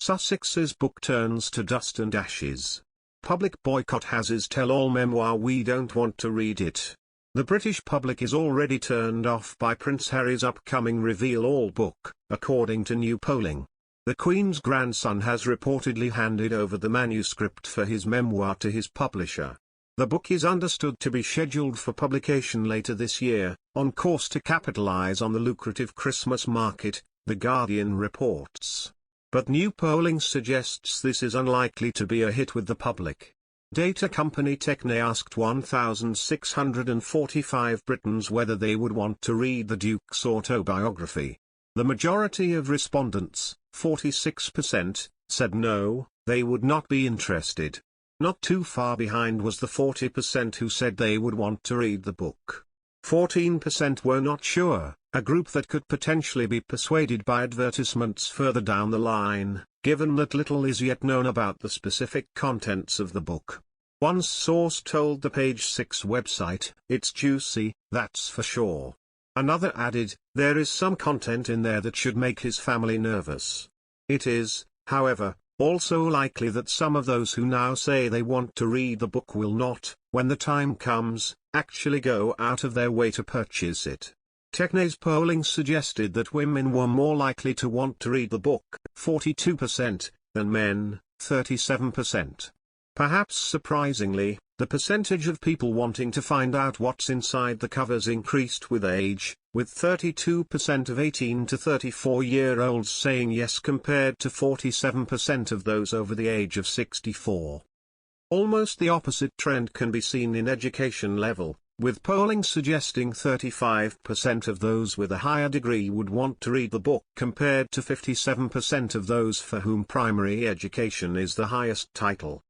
Sussex'S book turns to dust and ashes. Public boycott Haz's tell-all memoir. We don't want to read it. The British public is already turned off by Prince Harry's upcoming reveal-all book, according to new polling. The Queen's grandson has reportedly handed over the manuscript for his memoir to his publisher. The book is understood to be scheduled for publication later this year, on course to capitalize on the lucrative Christmas market, The Guardian reports. But new polling suggests this is unlikely to be a hit with the public. Data company Techne asked 1,645 Britons whether they would want to read the Duke's autobiography. The majority of respondents, 46%, said no, they would not be interested. Not too far behind was the 40% who said they would want to read the book. 14% were not sure, a group that could potentially be persuaded by advertisements further down the line, given that little is yet known about the specific contents of the book. One source told the Page Six website, "It's juicy, that's for sure." Another added, "There is some content in there that should make his family nervous." It is, however, also likely that some of those who now say they want to read the book will not, when the time comes, actually go out of their way to purchase it. Techne's polling suggested that women were more likely to want to read the book, 42%, than men, 37%. Perhaps surprisingly, the percentage of people wanting to find out what's inside the covers increased with age, with 32% of 18 to 34-year-olds saying yes compared to 47% of those over the age of 64. Almost the opposite trend can be seen in education level, with polling suggesting 35% of those with a higher degree would want to read the book compared to 57% of those for whom primary education is the highest title.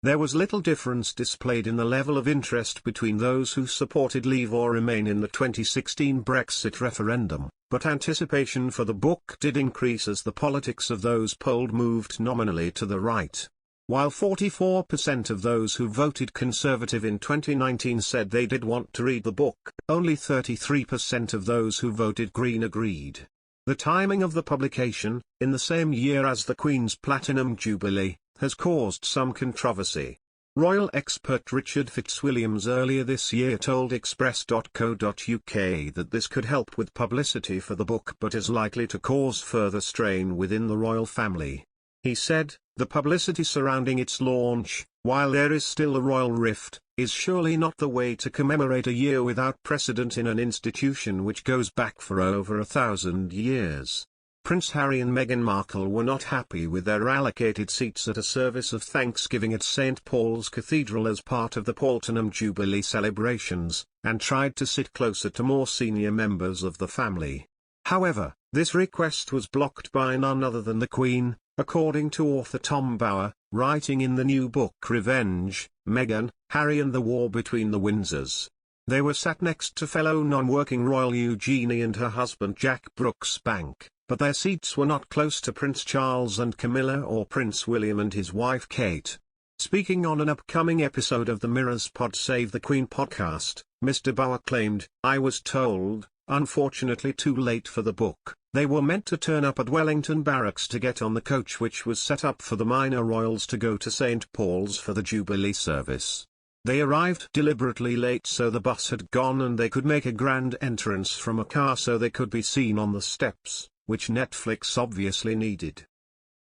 There was little difference displayed in the level of interest between those who supported Leave or Remain in the 2016 Brexit referendum, but anticipation for the book did increase as the politics of those polled moved nominally to the right. While 44% of those who voted Conservative in 2019 said they did want to read the book, only 33% of those who voted Green agreed. The timing of the publication, in the same year as the Queen's Platinum Jubilee, has caused some controversy. Royal expert Richard Fitzwilliams earlier this year told Express.co.uk that this could help with publicity for the book but is likely to cause further strain within the royal family. He said, "The publicity surrounding its launch, while there is still a royal rift, is surely not the way to commemorate a year without precedent in an institution which goes back for over 1,000 years. Prince Harry and Meghan Markle were not happy with their allocated seats at a service of thanksgiving at St. Paul's Cathedral as part of the Platinum Jubilee celebrations, and tried to sit closer to more senior members of the family. However, this request was blocked by none other than the Queen, according to author Tom Bower, writing in the new book Revenge, Meghan, Harry and the War Between the Windsors. They were sat next to fellow non-working royal Eugenie and her husband Jack Brooksbank, but their seats were not close to Prince Charles and Camilla or Prince William and his wife Kate." Speaking on an upcoming episode of the Mirror's Pod Save the Queen podcast, Mr. Bower claimed, "I was told, unfortunately too late for the book, they were meant to turn up at Wellington Barracks to get on the coach which was set up for the minor royals to go to St. Paul's for the Jubilee service. They arrived deliberately late so the bus had gone and they could make a grand entrance from a car so they could be seen on the steps, which Netflix obviously needed.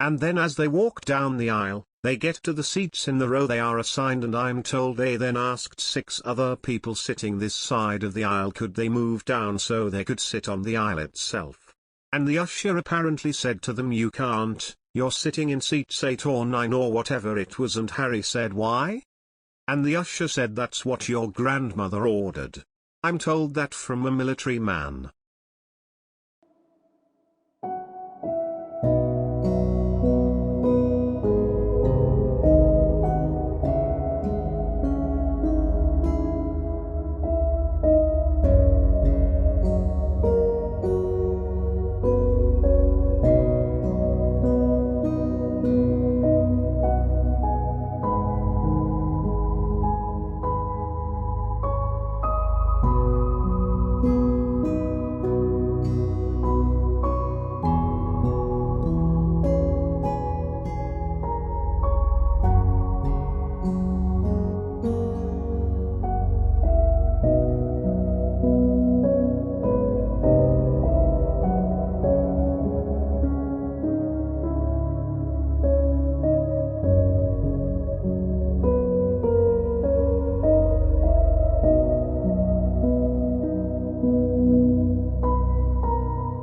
And then as they walk down the aisle, they get to the seats in the row they are assigned and I'm told they then asked 6 other people sitting this side of the aisle could they move down so they could sit on the aisle itself. And the usher apparently said to them you can't, you're sitting in seats 8 or 9 or whatever it was and Harry said why? And the usher said that's what your grandmother ordered. I'm told that from a military man.